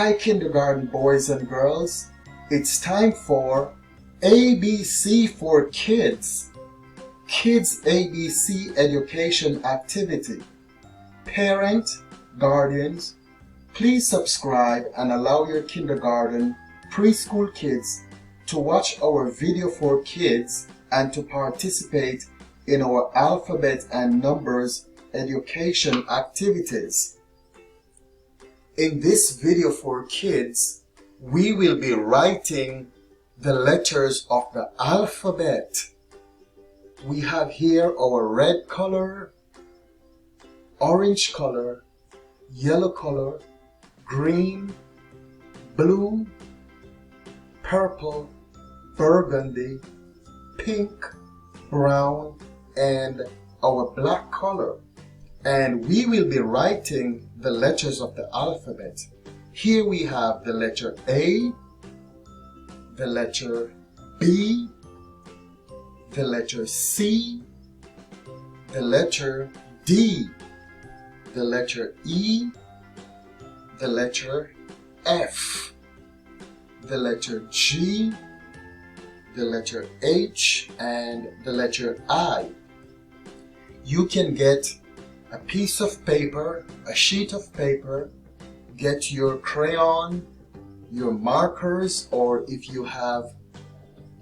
Hi kindergarten boys and girls, it's time for ABC for Kids, Kids ABC Education Activity. Parent, guardians, please subscribe and allow your kindergarten, preschool kids to watch our video for kids and to participate in our alphabet and numbers education activities. In this video for kids, we will be writing the letters of the alphabet. We have here our red color, orange color, yellow color, green, blue, purple, burgundy, pink, brown, and our black color. And we will be writing the letters of the alphabet. Here we have the letter A, the letter B, the letter C, the letter D, the letter E, the letter F, the letter G, the letter H, and the letter I. You can get a piece of paper, a sheet of paper, get your crayon, your markers, or if you have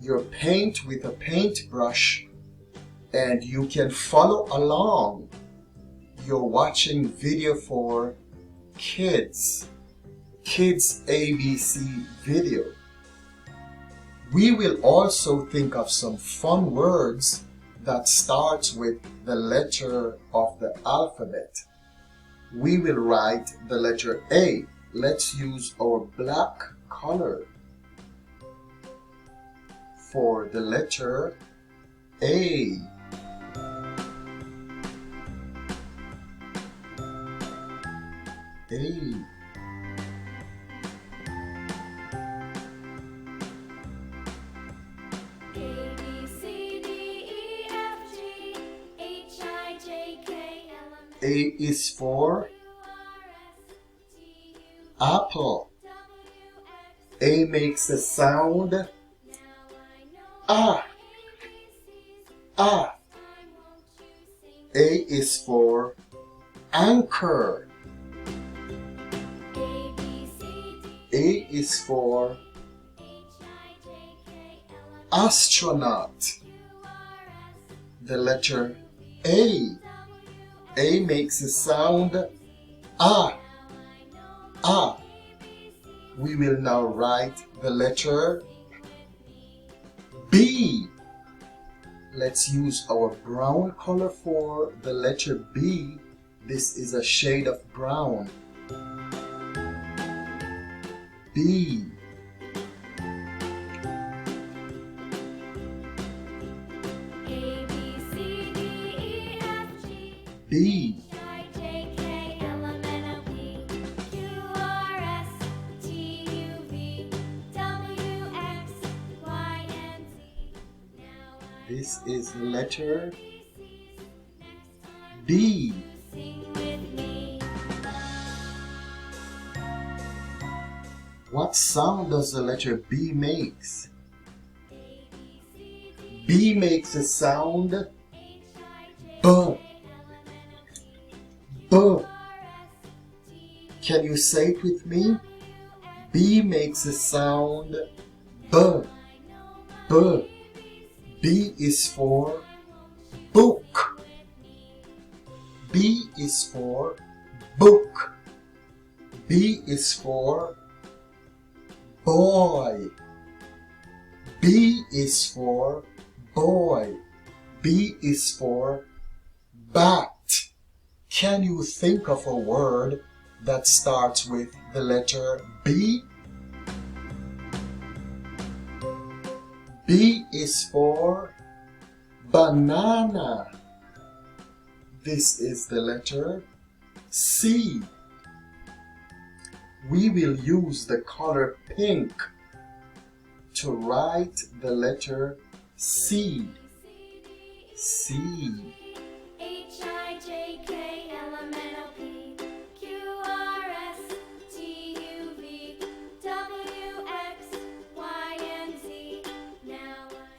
your paint with a paintbrush, and you can follow along. You're watching video for kids, Kids ABC video. We will also think of some fun words that starts with the letter of the alphabet. We will write the letter A. Let's use our black color for the letter A. A. A is for apple. A makes the sound ah. Ah. A is for anchor. A is for astronaut. The letter A. A makes the sound ah. Ah. We will now write the letter B. Let's use our brown color for the letter B. This is a shade of brown. B. B. This is the letter B. What sound does the letter B makes? B makes the sound B. B. Can you say it with me? B makes the sound B. B. B is for book. B is for book. B is for boy. B is for boy. B is for bat. Can you think of a word that starts with the letter B? B is for banana. This is the letter C. We will use the color pink to write the letter C. C.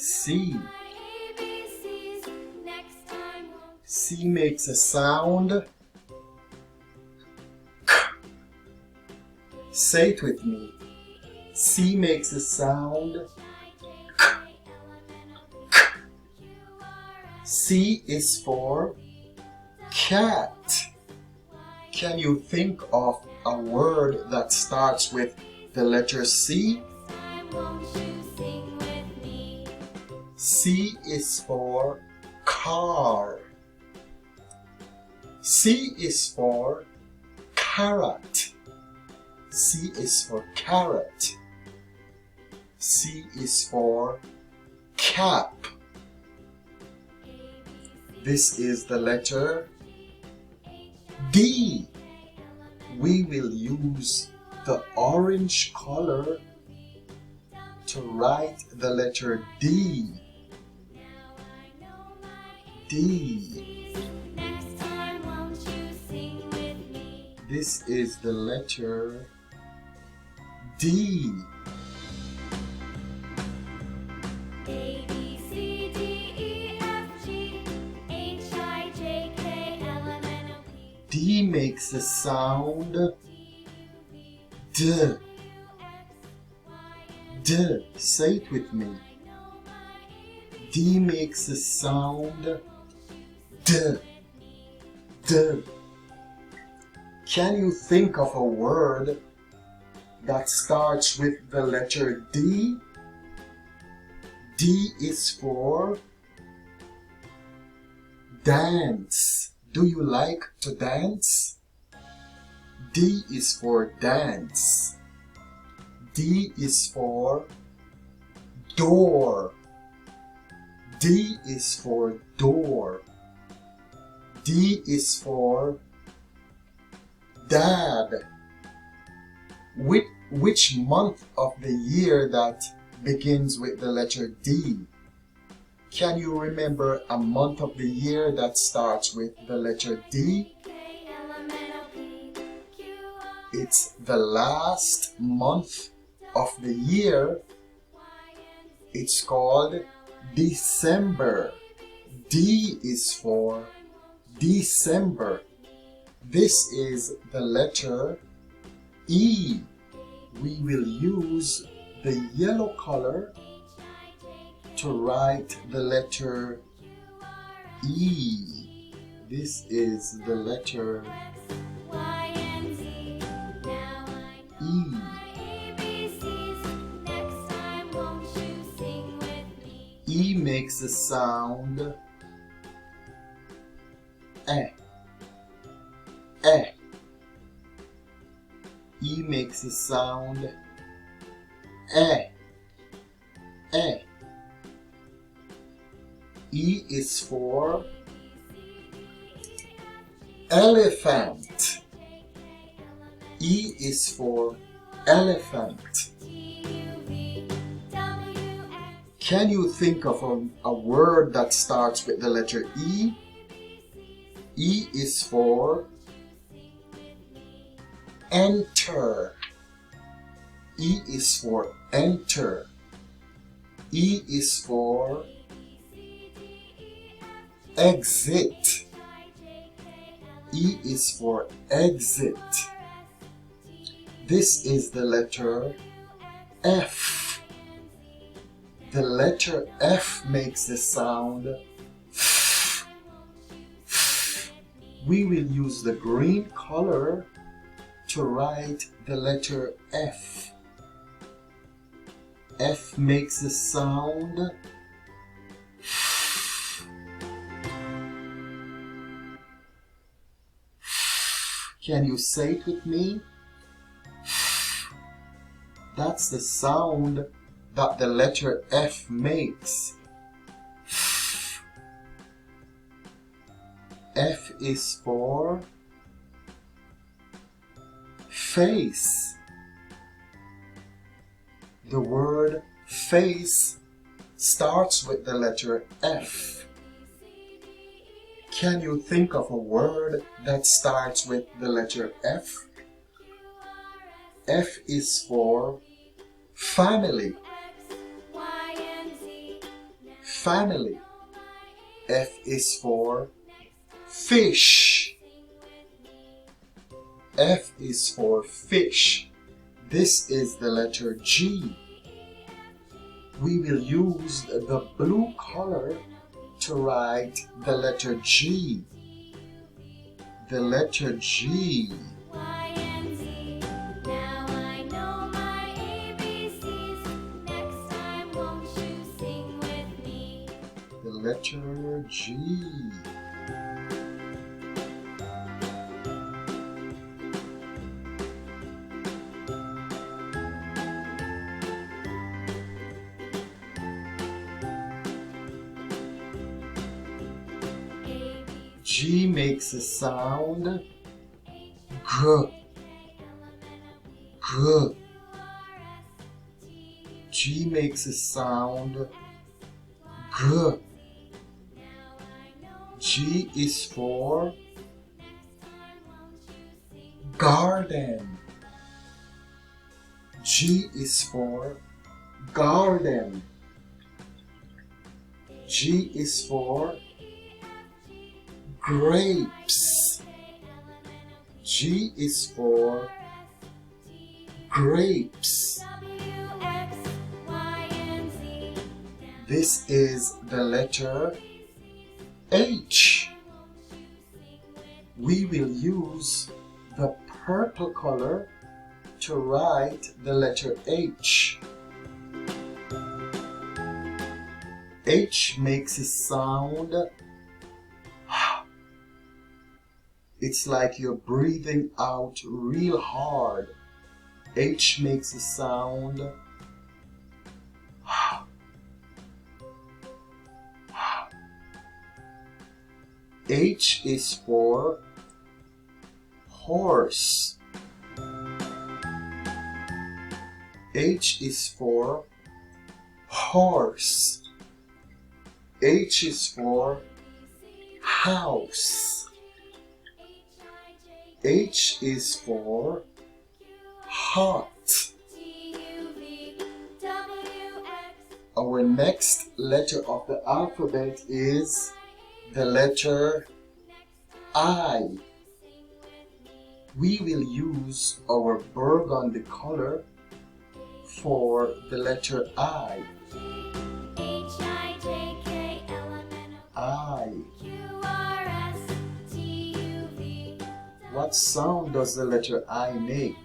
C. C makes a sound K. Say it with me. C makes a sound K. K. C is for cat. Can you think of a word that starts with the letter C? C is for car. C is for carrot. C is for carrot. C is for cap. This is the letter D. We will use the orange color to write the letter D. D. This is the letter D. A, B, C, D, E, F, G, H, I, J, K, L, M, N, O, P. D makes the sound D. D. Say it with me. D makes the sound D. D. Can you think of a word that starts with the letter D? D is for dance. Do you like to dance? D is for dance. D is for door. D is for door. D is for dad. Which month of the year that begins with the letter D? Can you remember a month of the year that starts with the letter D? It's the last month of the year. It's called December. D is for December. This is the letter E. We will use the yellow color to write the letter E. This is the letter E. E makes the sound E. E. E makes the sound E. E. E is for elephant. E is for elephant. Can you think of a word that starts with the letter E? E is for enter. E is for enter. E is for exit. E is for exit. This is the letter F. The letter F makes the sound F. We will use the green color to write the letter F. F makes the sound F. Can you say it with me? That's the sound that the letter F makes. F is for face. The word face starts with the letter F. Can you think of a word that starts with the letter F? F is for family. family. F is for fish. F is for fish. This is the letter G. We will use the blue color to write the letter G. The letter G. The letter G. G makes a sound G. G. G makes a sound G. G is for garden. G is for garden. G is for grapes. G is for grapes. This is the letter H. We will use the purple color to write the letter H. H makes a sound. It's like you're breathing out real hard. H makes a sound. H is for horse. H is for horse. H is for house. H is for hot. Our next letter of the alphabet is the letter I. We will use our burgundy color for the letter I. I. What sound does the letter I make?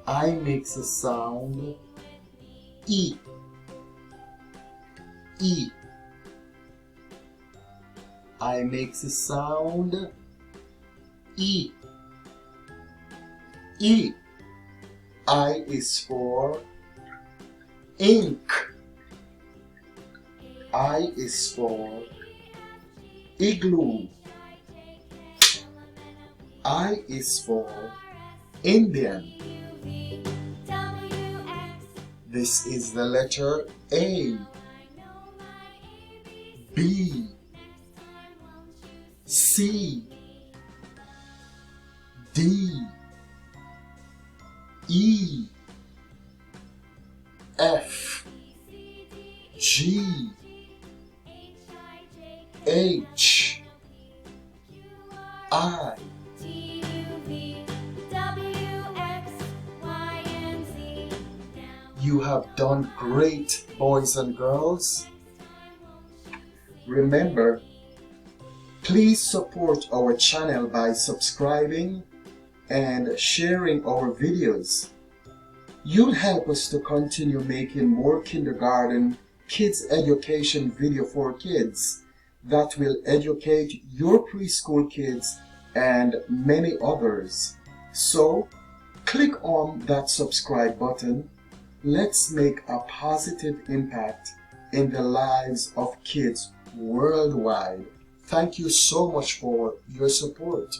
I makes a sound E. E. I makes a sound E. E. I is for ink. I is for igloo. I is for Indian. This is the letter A. B. C. D. E. F. G. H. I. You have done great, boys and girls. Remember, please support our channel by subscribing and sharing our videos. You'll help us to continue making more kindergarten kids education video for kids that will educate your preschool kids and many others. So, click on that subscribe button. Let's make a positive impact in the lives of kids worldwide. Thank you so much for your support.